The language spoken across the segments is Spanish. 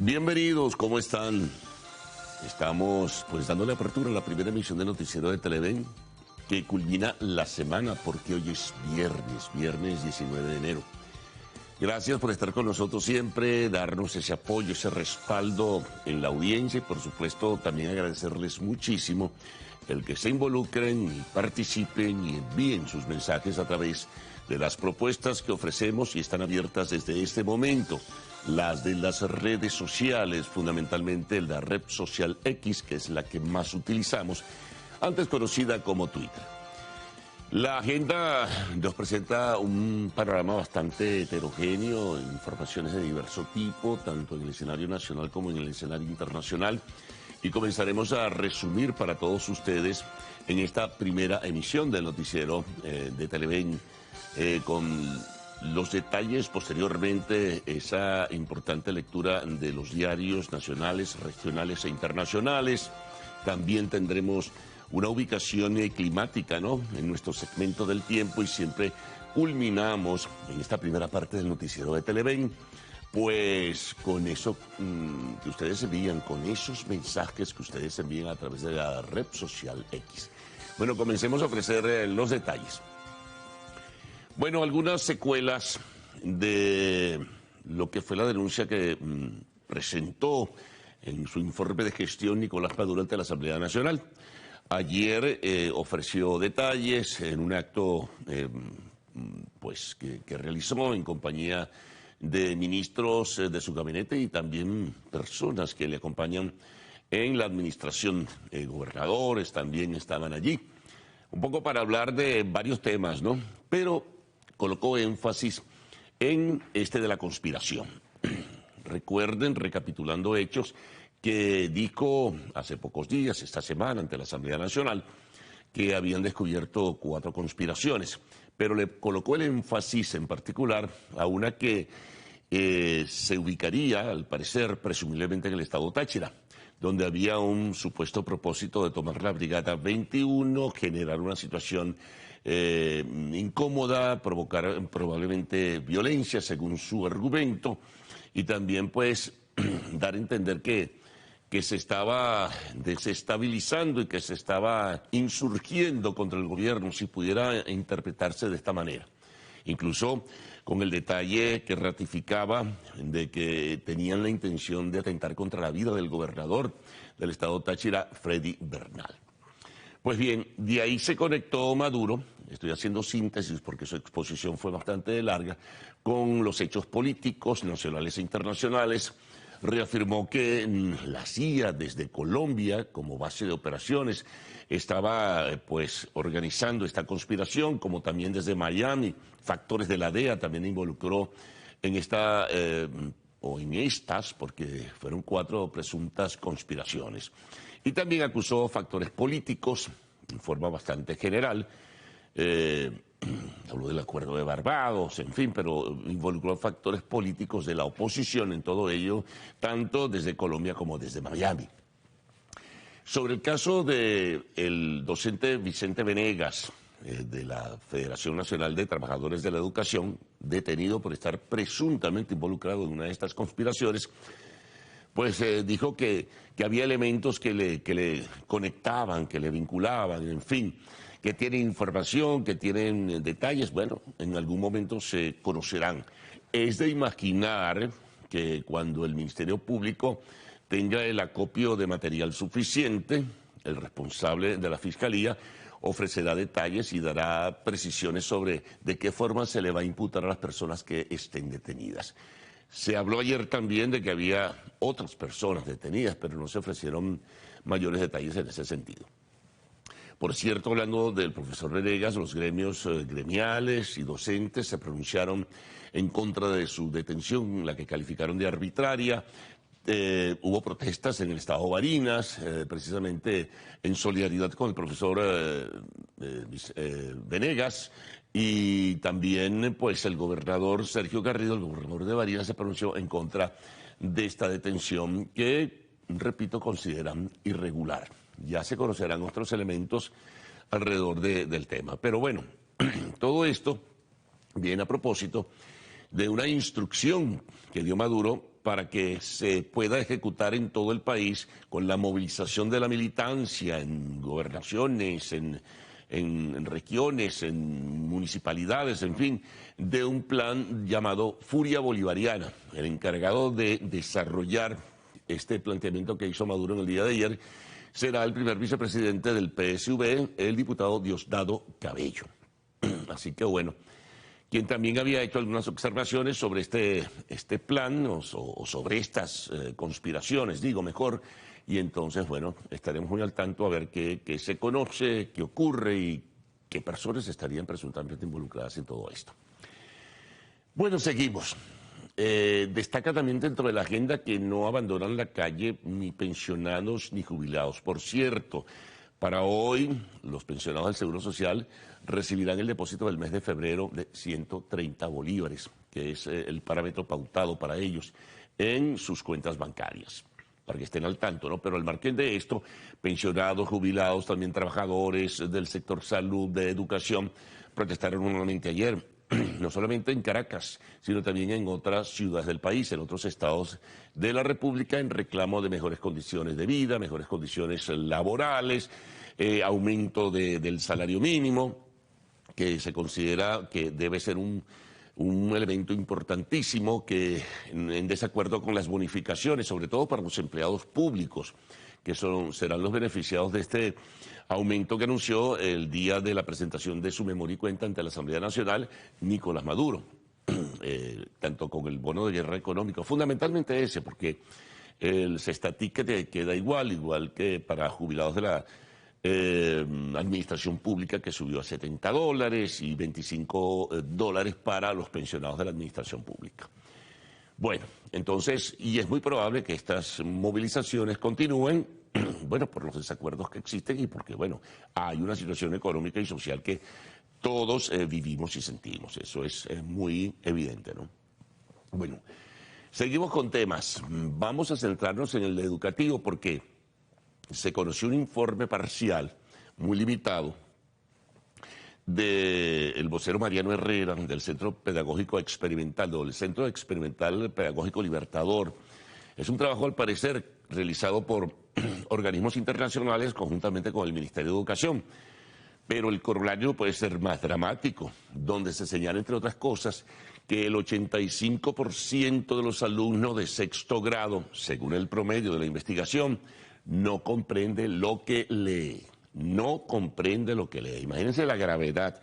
Bienvenidos, ¿cómo están? Estamos pues dándole apertura a la primera emisión del noticiero de Televen que culmina la semana porque hoy es viernes 19 de enero. Gracias por estar con nosotros siempre, darnos ese apoyo, ese respaldo en la audiencia y por supuesto también agradecerles muchísimo el que se involucren y participen y envíen sus mensajes a través de las propuestas que ofrecemos y están abiertas desde este momento. Las de las redes sociales, fundamentalmente la red social X, que es la que más utilizamos, antes conocida como Twitter. La agenda nos presenta un panorama bastante heterogéneo, informaciones de diverso tipo, tanto en el escenario nacional como en el escenario internacional, y comenzaremos a resumir para todos ustedes en esta primera emisión del noticiero de Televen con los detalles, posteriormente esa importante lectura de los diarios nacionales, regionales e internacionales. También tendremos una ubicación climática, ¿no?, en nuestro segmento del tiempo, y siempre culminamos en esta primera parte del noticiero de Televen pues con eso que ustedes envían, con esos mensajes que ustedes envían a través de la red social X. Bueno, comencemos a ofrecer los detalles. Bueno, algunas secuelas de lo que fue la denuncia que presentó en su informe de gestión Nicolás Maduro ante la Asamblea Nacional. Ayer ofreció detalles en un acto pues que realizó en compañía de ministros de su gabinete y también personas que le acompañan en la administración. Gobernadores también estaban allí, un poco para hablar de varios temas, ¿no? Pero colocó énfasis en este de la conspiración. Recuerden, recapitulando hechos, que dijo hace pocos días, esta semana, ante la Asamblea Nacional, que habían descubierto 4 conspiraciones, pero le colocó el énfasis en particular a una que se ubicaría, al parecer, presumiblemente en el estado Táchira, donde había un supuesto propósito de tomar la Brigada 21, generar una situación incómoda, provocar probablemente violencia, según su argumento, y también pues dar a entender que se estaba desestabilizando y que se estaba insurgiendo contra el gobierno, si pudiera interpretarse de esta manera. Incluso con el detalle que ratificaba de que tenían la intención de atentar contra la vida del gobernador del estado Táchira, Freddy Bernal. Pues bien, de ahí se conectó Maduro, estoy haciendo síntesis porque su exposición fue bastante larga, con los hechos políticos nacionales e internacionales. Reafirmó que la CIA desde Colombia, como base de operaciones, estaba pues organizando esta conspiración, como también desde Miami, factores de la DEA también involucró en esta, o en estas, porque fueron 4 presuntas conspiraciones. Y también acusó factores políticos en forma bastante general. Habló del acuerdo de Barbados, en fin, pero involucró factores políticos de la oposición en todo ello, tanto desde Colombia como desde Miami. Sobre el caso del docente Vicente Venegas, de la Federación Nacional de Trabajadores de la Educación, detenido por estar presuntamente involucrado en una de estas conspiraciones, pues dijo que había elementos que le conectaban, que le vinculaban, en fin, que tienen información, que tienen detalles. Bueno, en algún momento se conocerán. Es de imaginar que cuando el Ministerio Público tenga el acopio de material suficiente, el responsable de la Fiscalía ofrecerá detalles y dará precisiones sobre de qué forma se le va a imputar a las personas que estén detenidas. Se habló ayer también de que había otras personas detenidas, pero no se ofrecieron mayores detalles en ese sentido. Por cierto, hablando del profesor Venegas, los gremios gremiales y docentes se pronunciaron en contra de su detención, la que calificaron de arbitraria. Hubo protestas en el estado Barinas, precisamente en solidaridad con el profesor Venegas, y también pues el gobernador Sergio Garrido, el gobernador de Barinas, se pronunció en contra de esta detención que, repito, consideran irregular. Ya se conocerán otros elementos alrededor del tema. Pero bueno, todo esto viene a propósito de una instrucción que dio Maduro para que se pueda ejecutar en todo el país con la movilización de la militancia en gobernaciones, en regiones, en municipalidades, en fin, de un plan llamado Furia Bolivariana. El encargado de desarrollar este planteamiento que hizo Maduro en el día de ayer será el primer vicepresidente del PSV, el diputado Diosdado Cabello. Así que bueno, quien también había hecho algunas observaciones sobre este plan o sobre estas conspiraciones, digo mejor, y entonces, bueno, estaremos muy al tanto a ver qué se conoce, qué ocurre y qué personas estarían presuntamente involucradas en todo esto. Bueno, seguimos. Destaca también dentro de la agenda que no abandonan la calle ni pensionados ni jubilados. Por cierto, para hoy los pensionados del Seguro Social recibirán el depósito del mes de febrero de 130 bolívares, que es el parámetro pautado para ellos en sus cuentas bancarias, para que estén al tanto, ¿no? Pero al margen de esto, pensionados, jubilados, también trabajadores del sector salud, de educación, protestaron nuevamente ayer, no solamente en Caracas, sino también en otras ciudades del país, en otros estados de la República, en reclamo de mejores condiciones de vida, mejores condiciones laborales, aumento del salario mínimo, que se considera que debe ser un elemento importantísimo que en desacuerdo con las bonificaciones, sobre todo para los empleados públicos, que serán los beneficiados de este aumento que anunció el día de la presentación de su memoria y cuenta ante la Asamblea Nacional Nicolás Maduro, tanto con el bono de guerra económico, fundamentalmente ese, porque el Cestaticket queda igual que para jubilados de la administración pública, que subió a $70 y $25 para los pensionados de la administración pública. Bueno, entonces, y es muy probable que estas movilizaciones continúen, bueno, por los desacuerdos que existen y porque, bueno, hay una situación económica y social que todos vivimos y sentimos. Eso es muy evidente, ¿no? Bueno, seguimos con temas. Vamos a centrarnos en el educativo porque se conoció un informe parcial muy limitado del vocero Mariano Herrera del Centro Pedagógico Experimental, o el Centro Experimental Pedagógico Libertador. Es un trabajo, al parecer, realizado por organismos internacionales conjuntamente con el Ministerio de Educación. Pero el corolario puede ser más dramático, donde se señala, entre otras cosas, que el 85% de los alumnos de sexto grado, según el promedio de la investigación, no comprende lo que lee. No comprende lo que lee. Imagínense la gravedad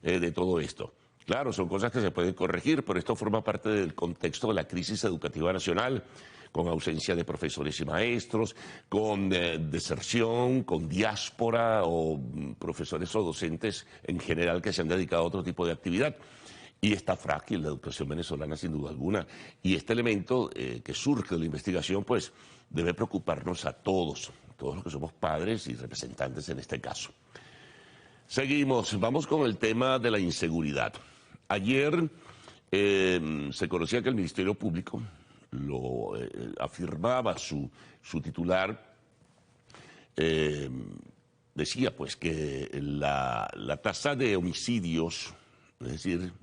de todo esto. Claro, son cosas que se pueden corregir, pero esto forma parte del contexto de la crisis educativa nacional, con ausencia de profesores y maestros, con deserción, con diáspora o profesores o docentes en general que se han dedicado a otro tipo de actividad. Y está frágil la educación venezolana, sin duda alguna. Y este elemento que surge de la investigación, pues, debe preocuparnos a todos los que somos padres y representantes en este caso. Seguimos, vamos con el tema de la inseguridad. Ayer se conocía que el Ministerio Público lo afirmaba su titular, decía pues que la tasa de homicidios, es decir,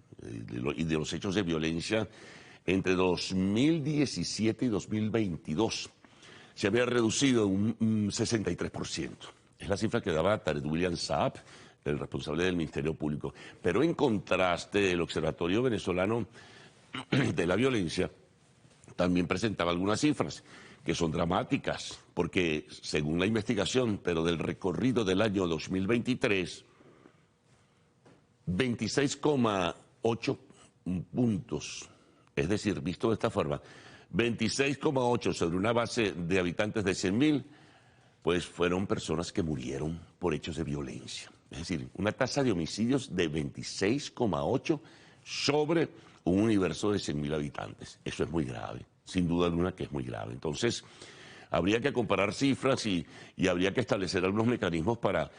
y de los hechos de violencia entre 2017 y 2022 se había reducido un 63%. Es la cifra que daba Tarek William Saab, el responsable del Ministerio Público. Pero en contraste, el Observatorio Venezolano de la Violencia también presentaba algunas cifras que son dramáticas, porque según la investigación, pero del recorrido del año 2023, 26,8 puntos, es decir, visto de esta forma, 26,8 sobre una base de habitantes de 100.000, pues fueron personas que murieron por hechos de violencia. Es decir, una tasa de homicidios de 26,8 sobre un universo de 100.000 habitantes. Eso es muy grave, sin duda alguna que es muy grave. Entonces, habría que comparar cifras y habría que establecer algunos mecanismos para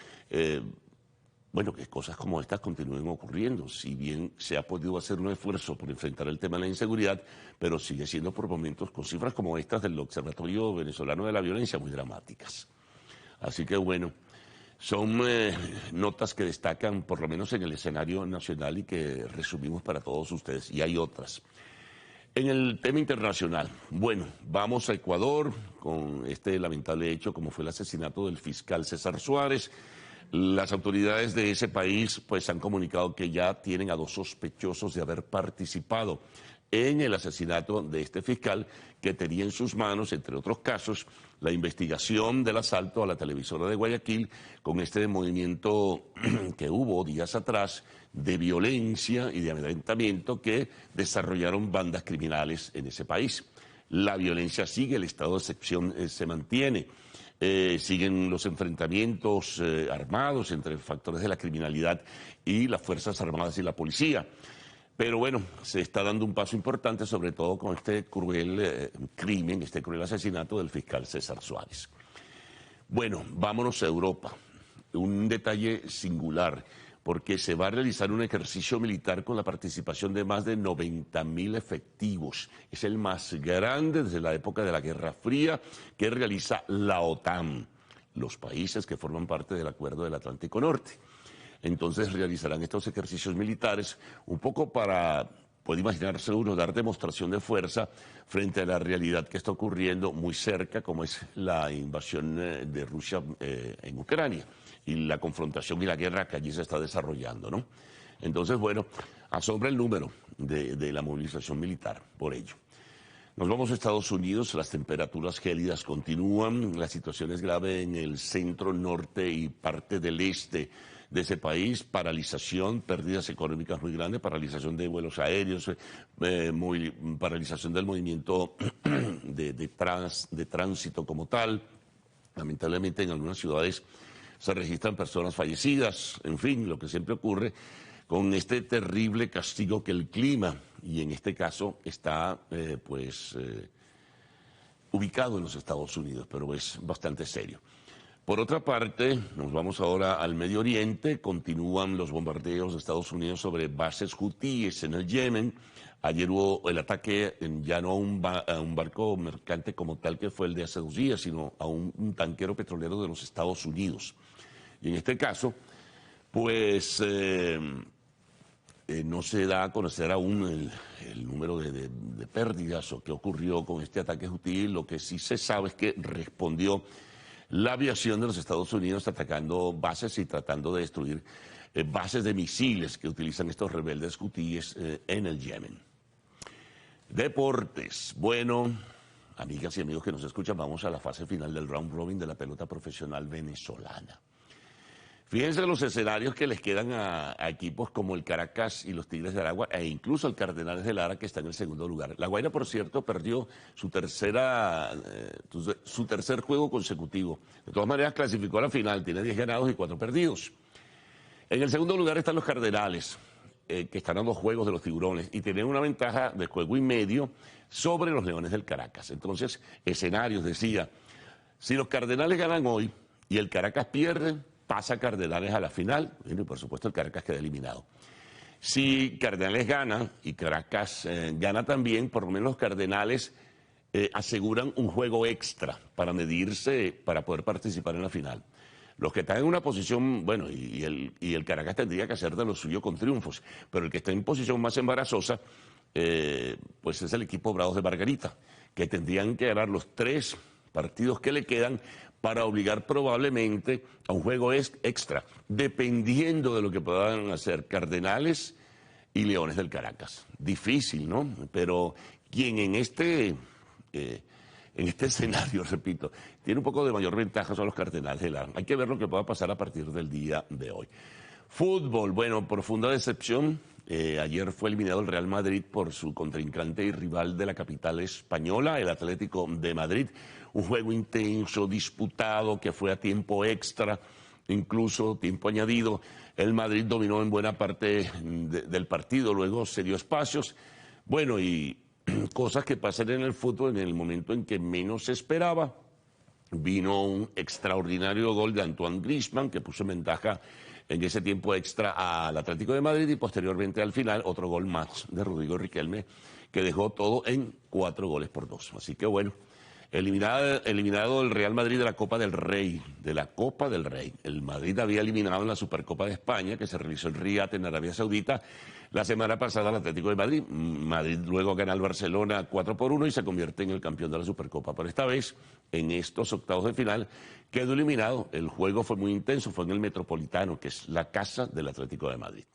bueno, que cosas como estas continúen ocurriendo. Si bien se ha podido hacer un esfuerzo por enfrentar el tema de la inseguridad, pero sigue siendo por momentos con cifras como estas del Observatorio Venezolano de la Violencia muy dramáticas. Así que bueno, son notas que destacan por lo menos en el escenario nacional y que resumimos para todos ustedes, y hay otras. En el tema internacional, bueno, vamos a Ecuador con este lamentable hecho como fue el asesinato del fiscal César Suárez. Las autoridades de ese país pues han comunicado que ya tienen a 2 sospechosos de haber participado en el asesinato de este fiscal que tenía en sus manos, entre otros casos, la investigación del asalto a la televisora de Guayaquil con este movimiento que hubo días atrás de violencia y de amedrentamiento que desarrollaron bandas criminales en ese país. La violencia sigue, el estado de excepción se mantiene. Siguen los enfrentamientos armados entre factores de la criminalidad y las Fuerzas Armadas y la policía. Pero bueno, se está dando un paso importante, sobre todo con este cruel crimen, este cruel asesinato del fiscal César Suárez. Bueno, vámonos a Europa. Un detalle singular, porque se va a realizar un ejercicio militar con la participación de más de 90.000 efectivos. Es el más grande desde la época de la Guerra Fría que realiza la OTAN, los países que forman parte del Acuerdo del Atlántico Norte. Entonces realizarán estos ejercicios militares un poco para, puede imaginarse uno, dar demostración de fuerza frente a la realidad que está ocurriendo muy cerca, como es la invasión de Rusia en Ucrania y la confrontación y la guerra que allí se está desarrollando, ¿no? Entonces, bueno, asombra el número de la movilización militar por ello. Nos vamos a Estados Unidos, las temperaturas gélidas continúan, la situación es grave en el centro, norte y parte del este de ese país, paralización, pérdidas económicas muy grandes, paralización de vuelos aéreos, paralización del movimiento de tránsito como tal. Lamentablemente en algunas ciudades se registran personas fallecidas, en fin, lo que siempre ocurre con este terrible castigo que el clima, y en este caso está ubicado en los Estados Unidos, pero es bastante serio. Por otra parte, nos vamos ahora al Medio Oriente, continúan los bombardeos de Estados Unidos sobre bases hutíes en el Yemen. Ayer hubo el ataque ya no a un barco mercante como tal que fue el de hace 2 días, sino a un tanquero petrolero de los Estados Unidos. Y en este caso, pues no se da a conocer aún el número de pérdidas o qué ocurrió con este ataque hutí. Lo que sí se sabe es que respondió la aviación de los Estados Unidos atacando bases y tratando de destruir bases de misiles que utilizan estos rebeldes hutíes en el Yemen. Deportes. Bueno, amigas y amigos que nos escuchan, vamos a la fase final del round robin de la pelota profesional venezolana. Fíjense los escenarios que les quedan a equipos como el Caracas y los Tigres de Aragua e incluso el Cardenales de Lara, que está en el segundo lugar. La Guaira, por cierto, perdió su tercer juego consecutivo. De todas maneras, clasificó a la final, tiene 10 ganados y 4 perdidos. En el segundo lugar están los Cardenales, que están a 2 juegos de los Tiburones y tienen una ventaja de juego y medio sobre los Leones del Caracas. Entonces, escenarios, decía, si los Cardenales ganan hoy y el Caracas pierde, pasa Cardenales a la final, y por supuesto el Caracas queda eliminado. Si Cardenales gana y Caracas gana también, por lo menos los Cardenales aseguran un juego extra para medirse, para poder participar en la final. Los que están en una posición, bueno, y el Caracas tendría que hacer de lo suyo con triunfos, pero el que está en posición más embarazosa, pues es el equipo Bravos de Margarita, que tendrían que ganar los 3 partidos que le quedan para obligar probablemente a un juego extra, dependiendo de lo que puedan hacer Cardenales y Leones del Caracas. Difícil, ¿no? Pero quien en este escenario, repito, tiene un poco de mayor ventaja son los Cardenales de Lara. Hay que ver lo que pueda pasar a partir del día de hoy. Fútbol, bueno, profunda decepción. Ayer fue eliminado el Real Madrid por su contrincante y rival de la capital española, el Atlético de Madrid. Un juego intenso, disputado, que fue a tiempo extra, incluso tiempo añadido. El Madrid dominó en buena parte del partido, luego se dio espacios. Bueno, y cosas que pasan en el fútbol en el momento en que menos se esperaba. Vino un extraordinario gol de Antoine Griezmann, que puso en ventaja en ese tiempo extra al Atlético de Madrid, y posteriormente al final otro gol más de Rodrigo Riquelme, que dejó todo en 4-2. Así que bueno, Eliminado el Real Madrid de la Copa del Rey, El Madrid había eliminado en la Supercopa de España, que se realizó en Riad, en Arabia Saudita, la semana pasada al Atlético de Madrid. Madrid luego gana al Barcelona 4-1 y se convierte en el campeón de la Supercopa. Pero esta vez, en estos octavos de final, quedó eliminado. El juego fue muy intenso, fue en el Metropolitano, que es la casa del Atlético de Madrid.